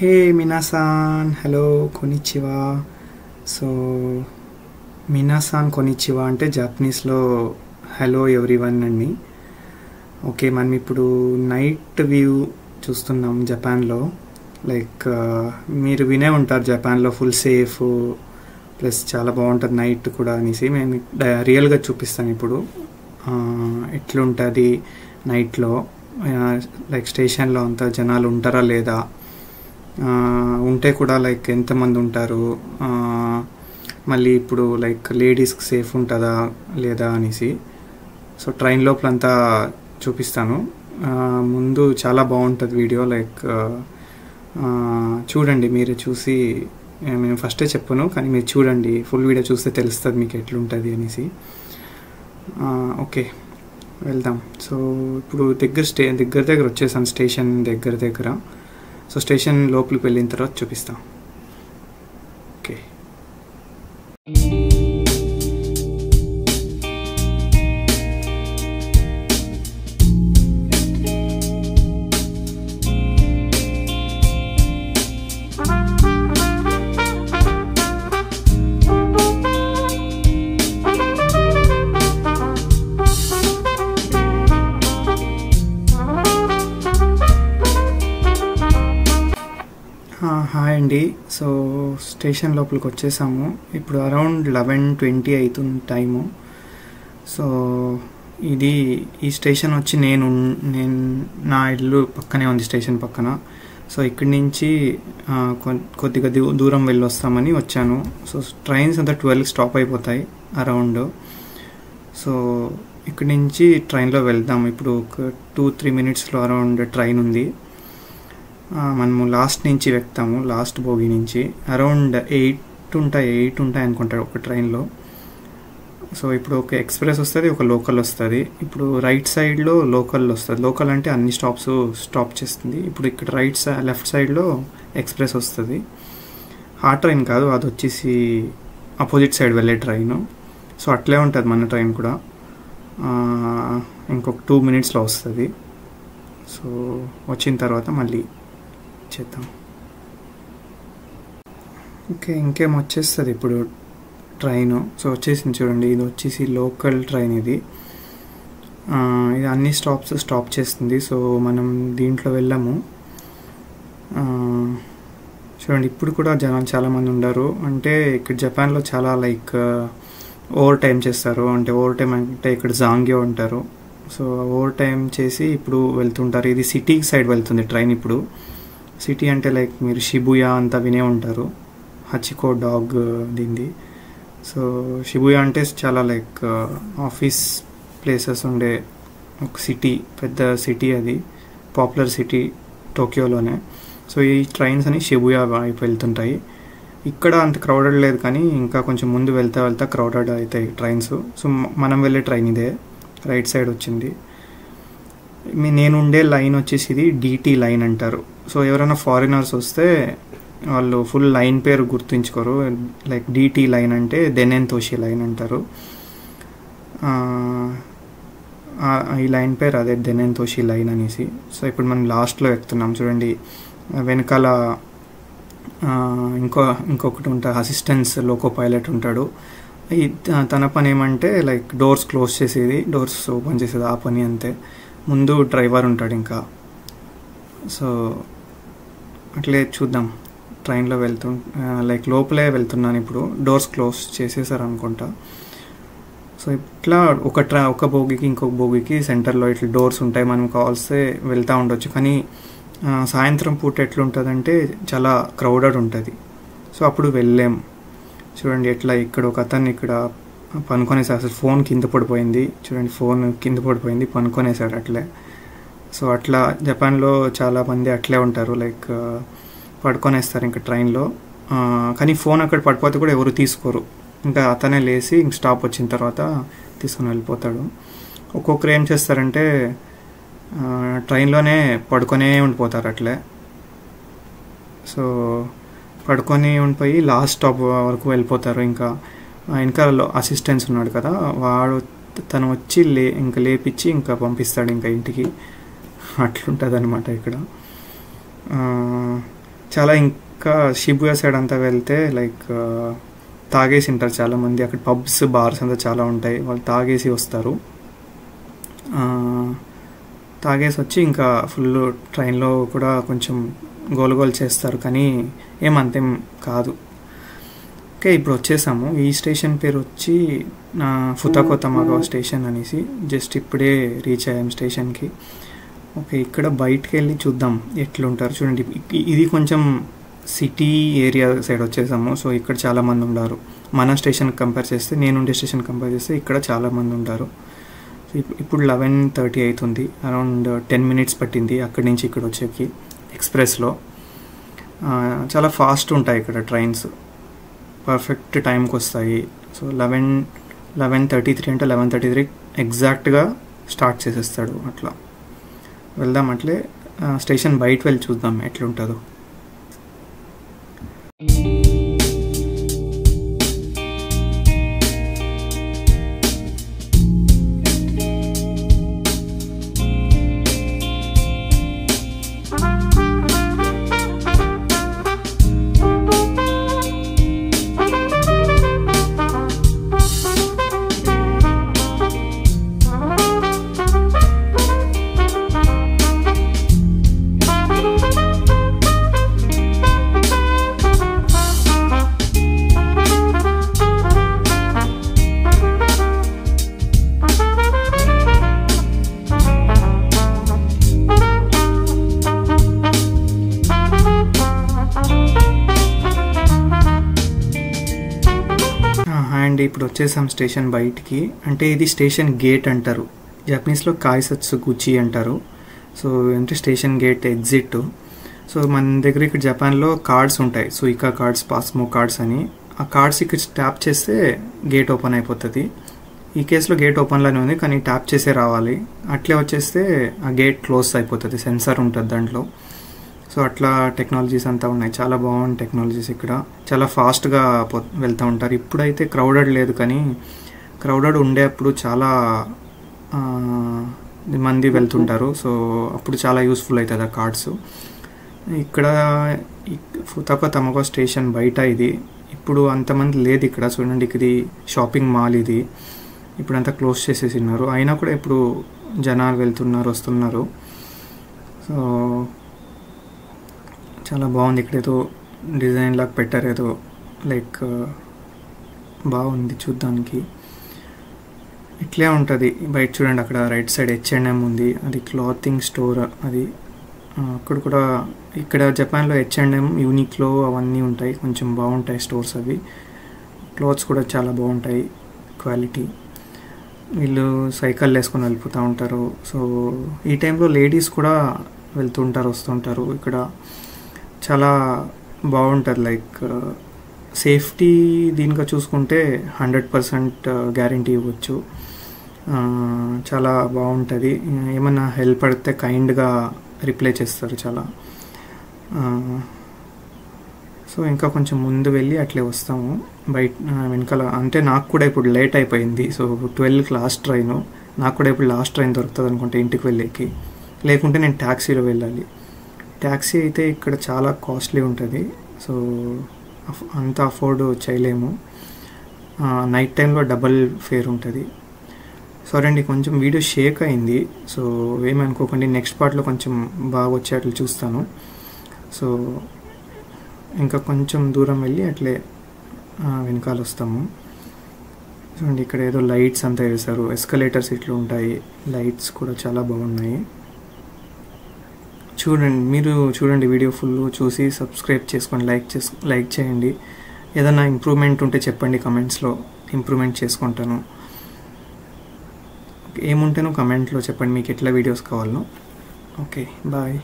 Hey minasan, hello, konnichiwa. So మినాసాన్ కొనిచివా అంటే జపనీస్లో హలో ఎవ్రీవన్ అండి. ఓకే, మనం ఇప్పుడు నైట్ వ్యూ చూస్తున్నాం జపాన్లో. లైక్ మీరు వినే ఉంటారు, జపాన్లో ఫుల్ సేఫ్ ప్లస్ చాలా బాగుంటుంది నైట్ కూడా అనేసి. మేము రియల్గా చూపిస్తాను ఇప్పుడు ఎట్లుంటుంది నైట్లో. లైక్ స్టేషన్లో అంతా జనాలు ఉంటారా లేదా, ఉంటే కూడా లైక్ ఎంతమంది ఉంటారు, మళ్ళీ ఇప్పుడు లైక్ లేడీస్కి సేఫ్ ఉంటుందా లేదా అనేసి. సో ట్రైన్ లోపలంతా చూపిస్తాను. ముందు చాలా బాగుంటుంది వీడియో. లైక్ చూడండి, మీరు చూసి, మేము ఫస్టే చెప్పను కానీ మీరు చూడండి, ఫుల్ వీడియో చూస్తే తెలుస్తుంది మీకు ఎట్లుంటుంది అనేసి. ఓకే, వెళ్దాం. సో ఇప్పుడు దగ్గర వచ్చేసాను, స్టేషన్ దగ్గర. సో స్టేషన్ లోపలికి వెళ్ళిన తర్వాత చూపిస్తాం. ఓకే, హాయ్ అండి. సో స్టేషన్ లోపలికి వచ్చేసాము. ఇప్పుడు అరౌండ్ 11:20 అవుతుంది టైము. సో ఈ స్టేషన్ వచ్చి నేను నా ఇల్లు పక్కనే ఉంది, స్టేషన్ పక్కన. సో ఇక్కడి నుంచి కొద్దిగా దూరం వెళ్ళి వస్తామని వచ్చాను. సో ట్రైన్స్ అంతా 12 స్టాప్ అయిపోతాయి అరౌండ్. సో ఇక్కడి నుంచి ట్రైన్లో వెళ్దాం. ఇప్పుడు ఒక 2-3 మినిట్స్లో అరౌండ్ ట్రైన్ ఉంది. మనము లాస్ట్ నుంచి ఎక్కుతాము, లాస్ట్ బోగి నుంచి. అరౌండ్ 8 ఉంటాయి అనుకుంటారు ఒక ట్రైన్లో. సో ఇప్పుడు ఒక ఎక్స్ప్రెస్ వస్తుంది, ఒక లోకల్ వస్తుంది. ఇప్పుడు రైట్ సైడ్లో లోకల్ వస్తుంది. లోకల్ అంటే అన్ని స్టాప్ చేస్తుంది. ఇప్పుడు ఇక్కడ లెఫ్ట్ సైడ్లో ఎక్స్ప్రెస్ వస్తుంది. ఆ ట్రైన్ కాదు, అది వచ్చేసి అపోజిట్ సైడ్ వెళ్ళే ట్రైన్. సో అట్లే ఉంటుంది మన ట్రైన్ కూడా. ఇంకొక 2 మినిట్స్లో వస్తుంది. సో వచ్చిన తర్వాత మళ్ళీ చేద్దాం. ఓకే, ఇంకేం వచ్చేస్తుంది ఇప్పుడు ట్రైను. సో వచ్చేసింది చూడండి, ఇది వచ్చేసి లోకల్ ట్రైన్. ఇది అన్ని స్టాప్ చేస్తుంది. సో మనం దీంట్లో వెళ్ళాము. చూడండి, ఇప్పుడు కూడా జనాలు చాలామంది ఉన్నారు. అంటే ఇక్కడ జపాన్లో చాలా లైక్ ఓవర్ టైం చేస్తారు. అంటే ఓవర్ టైం అంటే ఇక్కడ జాంగ్యో అంటారు. సో ఓవర్ టైం చేసి ఇప్పుడు వెళ్తుంటారు. ఇది సిటీ సైడ్ వెళ్తుంది ట్రైన్. ఇప్పుడు సిటీ అంటే లైక్ మీరు షిబుయా అంతా వినే ఉంటారు, హచికో డాగ్ దీనిది. సో షిబుయా అంటే చాలా లైక్ ఆఫీస్ ప్లేసెస్ ఉండే ఒక సిటీ, పెద్ద సిటీ. అది పాపులర్ సిటీ టోక్యోలోనే. సో ఈ ట్రైన్స్ అని షిబుయా వైపు వెళ్తుంటాయి. ఇక్కడ అంత క్రౌడెడ్ లేదు, కానీ ఇంకా కొంచెం ముందు వెళ్తా క్రౌడెడ్ అవుతాయి ట్రైన్స్. సో మనం వెళ్ళే ట్రైన్ ఇదే, రైట్ సైడ్ వచ్చింది. నేను ఉండే లైన్ వచ్చేసి ఇది డిటి లైన్ అంటారు. సో ఎవరైనా ఫారినర్స్ వస్తే వాళ్ళు ఫుల్ లైన్ పేరు గుర్తుంచుకోరు. లైక్ డిటి లైన్ అంటే దెనెన్ తోషి లైన్ అంటారు. ఈ లైన్ పేరు అదే, దెనెన్ తోషి లైన్ అనేసి. సో ఇప్పుడు మనం లాస్ట్లో ఎక్కుతున్నాం. చూడండి, వెనకాల ఇంకొకటి ఉంటుంది, అసిస్టెన్స్ లోకో పైలట్ ఉంటాడు. తన పని ఏమంటే లైక్ డోర్స్ క్లోజ్ చేసేది, డోర్స్ ఓపెన్ చేసేది, ఆ పని అంతే. ముందు డ్రైవర్ ఉంటాడు ఇంకా. సో అట్లే చూద్దాం. ట్రైన్లో లైక్ లోపలే వెళ్తున్నాను ఇప్పుడు. డోర్స్ క్లోజ్ చేసేసారు అనుకుంటా. సో ఇట్లా ఒక బోగికి ఇంకొక బోగికి సెంటర్లో ఇట్లా డోర్స్ ఉంటాయి. మనం కావాల్స్తే వెళ్తూ ఉండొచ్చు. కానీ సాయంత్రం పూట ఎట్లుంటుందంటే చాలా క్రౌడెడ్ ఉంటుంది. సో అప్పుడు వెళ్ళాం. చూడండి ఎట్లా, ఇక్కడ ఒక అతను ఇక్కడ పనుకొనేసాడు. అసలు ఫోన్ కింద పడిపోయింది. చూడండి, ఫోన్ కింద పడిపోయింది, పనుకొనేసాడు అట్లే. సో అట్లా జపాన్లో చాలా మంది అట్లే ఉంటారు, లైక్ పడుకొనేస్తారు ఇంకా ట్రైన్లో. కానీ ఫోన్ అక్కడ పడిపోతే కూడా ఎవరు తీసుకోరు. ఇంకా అతనే లేచి ఇంక స్టాప్ వచ్చిన తర్వాత తీసుకుని వెళ్ళిపోతాడు. ఒక్కొక్కరు ఏం చేస్తారంటే ట్రైన్లోనే పడుకొనే ఉండిపోతారు అట్లే. సో పడుకొని ఉండిపోయి లాస్ట్ స్టాప్ వరకు వెళ్ళిపోతారు. ఇంకా అసిస్టెన్స్ ఉన్నాడు కదా, తను వచ్చి ఇంకా లేపించి ఇంకా పంపిస్తాడు ఇంకా ఇంటికి. అట్లుంటుంది అనమాట ఇక్కడ. చాలా ఇంకా షిబుయా సైడ్ అంతా వెళ్తే లైక్ తాగేసి ఉంటారు చాలామంది. అక్కడ పబ్స్ బార్స్ అంతా చాలా ఉంటాయి. వాళ్ళు తాగేసి వస్తారు. తాగేసి వచ్చి ఇంకా ఫుల్ ట్రైన్లో కూడా కొంచెం గోలు చేస్తారు, కానీ ఏమంతేం కాదు. ఓకే, ఇప్పుడు వచ్చేసాము. ఈ స్టేషన్ పేరు వచ్చి ఫుతాకో తమగావా స్టేషన్ అనేసి. జస్ట్ ఇప్పుడే రీచ్ అయ్యాం స్టేషన్కి. ఓకే, ఇక్కడ బయటికి వెళ్ళి చూద్దాం ఎట్లుంటారు. చూడండి, ఇది కొంచెం సిటీ ఏరియా సైడ్ వచ్చేసాము. సో ఇక్కడ చాలామంది ఉన్నారు. మన స్టేషన్ కంపేర్ చేస్తే, నేనుండే స్టేషన్ కంపేర్ చేస్తే ఇక్కడ చాలామంది ఉంటారు. ఇప్పుడు 11:30 అవుతుంది. అరౌండ్ 10 minutes పట్టింది అక్కడి నుంచి ఇక్కడ వచ్చేకి ఎక్స్ప్రెస్లో. చాలా ఫాస్ట్ ఉంటాయి ఇక్కడ ట్రైన్స్, పర్ఫెక్ట్ టైంకి వస్తాయి. సో 11:33 అంటే 11:33 ఎగ్జాక్ట్గా స్టార్ట్ చేసేస్తాడు. అట్లా వెళ్దాం. అట్లే స్టేషన్ బయట వెళ్ళి చూద్దాం ఎట్లుంటుందో. అండ్ ఇప్పుడు వచ్చేసాం స్టేషన్ బయటికి. అంటే ఇది స్టేషన్ గేట్ అంటారు, జపనీస్లో కాయిసత్సుగుచి అంటారు. సో అంటే స్టేషన్ గేట్ ఎగ్జిట్. సో మన దగ్గర ఇక్కడ జపాన్లో కార్డ్స్ ఉంటాయి, సుయికా కార్డ్స్, పాస్మో కార్డ్స్ అని. ఆ కార్డ్స్ ఇక్కడ ట్యాప్ చేస్తే గేట్ ఓపెన్ అయిపోతుంది. ఈ కేసులో గేట్ ఓపెన్లోనే ఉంది, కానీ ట్యాప్ చేసే రావాలి. అట్లే వచ్చేస్తే ఆ గేట్ క్లోజ్ అయిపోతుంది, సెన్సార్ ఉంటుంది దాంట్లో. సో అట్లా టెక్నాలజీస్ అంతా ఉన్నాయి. చాలా బాగుంది టెక్నాలజీస్ ఇక్కడ. చాలా ఫాస్ట్గా వెళ్తూ ఉంటారు. ఇప్పుడైతే క్రౌడెడ్ లేదు, కానీ క్రౌడెడ్ ఉండేప్పుడు చాలా మంది వెళ్తుంటారు. సో అప్పుడు చాలా యూస్ఫుల్ అవుతుంది ఆ కార్డ్స్. ఇక్కడ ఫుతాకో తమగావా స్టేషన్ బయట ఇది. ఇప్పుడు అంతమంది లేదు ఇక్కడ. చూడండి, ఇది షాపింగ్ మాల్. ఇది ఇప్పుడంతా క్లోజ్ చేసేసినారు. అయినా కూడా ఇప్పుడు జనాలు వెళ్తున్నారు, వస్తున్నారు. సో చాలా బాగుంది. ఇక్కడ ఏదో డిజైన్ లాగా పెట్టారు, ఏదో లైక్ బాగుంది చూడ్డానికి. ఇట్లే ఉంటుంది బయట. చూడండి, అక్కడ రైట్ సైడ్ H&M ఉంది, అది క్లాతింగ్ స్టోర్ అది. అక్కడ కూడా ఇక్కడ జపాన్లో H&M, యూనిక్లో అవన్నీ ఉంటాయి, కొంచెం బాగుంటాయి స్టోర్స్ అవి. క్లాత్స్ కూడా చాలా బాగుంటాయి, క్వాలిటీ. వీళ్ళు సైకిల్ వేసుకొని వెళ్ళిపోతూ ఉంటారు. సో ఈ టైంలో లేడీస్ కూడా వెళ్తుంటారు, వస్తుంటారు. ఇక్కడ చాలా బాగుంటుంది. లైక్ సేఫ్టీ దీనిగా చూసుకుంటే 100% గ్యారంటీ ఇవ్వచ్చు. చాలా బాగుంటుంది. ఏమన్నా హెల్ప్ పడితే కైండ్గా రిప్లై చేస్తారు చాలా. సో ఇంకా కొంచెం ముందు వెళ్ళి అట్లే వస్తాము బయట వెనకాల. అంటే నాకు కూడా ఇప్పుడు లేట్ అయిపోయింది. సో 12కి లాస్ట్ ట్రైన్. నాకు కూడా ఇప్పుడు లాస్ట్ ట్రైన్ దొరుకుతుంది అనుకుంటే ఇంటికి వెళ్ళేకి. లేకుంటే నేను ట్యాక్సీలో వెళ్ళాలి. ట్యాక్సీ అయితే ఇక్కడ చాలా కాస్ట్లీ ఉంటుంది. సో అంత అఫోర్డ్ చేయలేము. నైట్ టైంలో డబల్ ఫేర్ ఉంటుంది. సారీ అండి, కొంచెం వీడియో షేక్ అయింది. సో ఏమనుకోకండి, నెక్స్ట్ పార్ట్లో కొంచెం బాగా వచ్చేట్లు చూస్తాను. సో ఇంకా కొంచెం దూరం వెళ్ళి అట్లే వెనకాల వస్తాము. చూడండి, ఇక్కడ ఏదో లైట్స్ అంతా వేశారు. ఎస్కలేటర్స్ ఇట్లా ఉంటాయి. లైట్స్ కూడా చాలా బాగున్నాయి. మీరు చూడండి, వీడియో ఫుల్ చూసి సబ్స్క్రైబ్ చేసుకొని లైక్ చేయండి. ఏదైనా ఇంప్రూవ్మెంట్ ఉంటే చెప్పండి కమెంట్స్లో, ఇంప్రూవ్మెంట్ చేసుకుంటాను. ఏముంటేనో కమెంట్లో చెప్పండి మీకు ఎట్లా వీడియోస్ కావాలో. Okay, bye.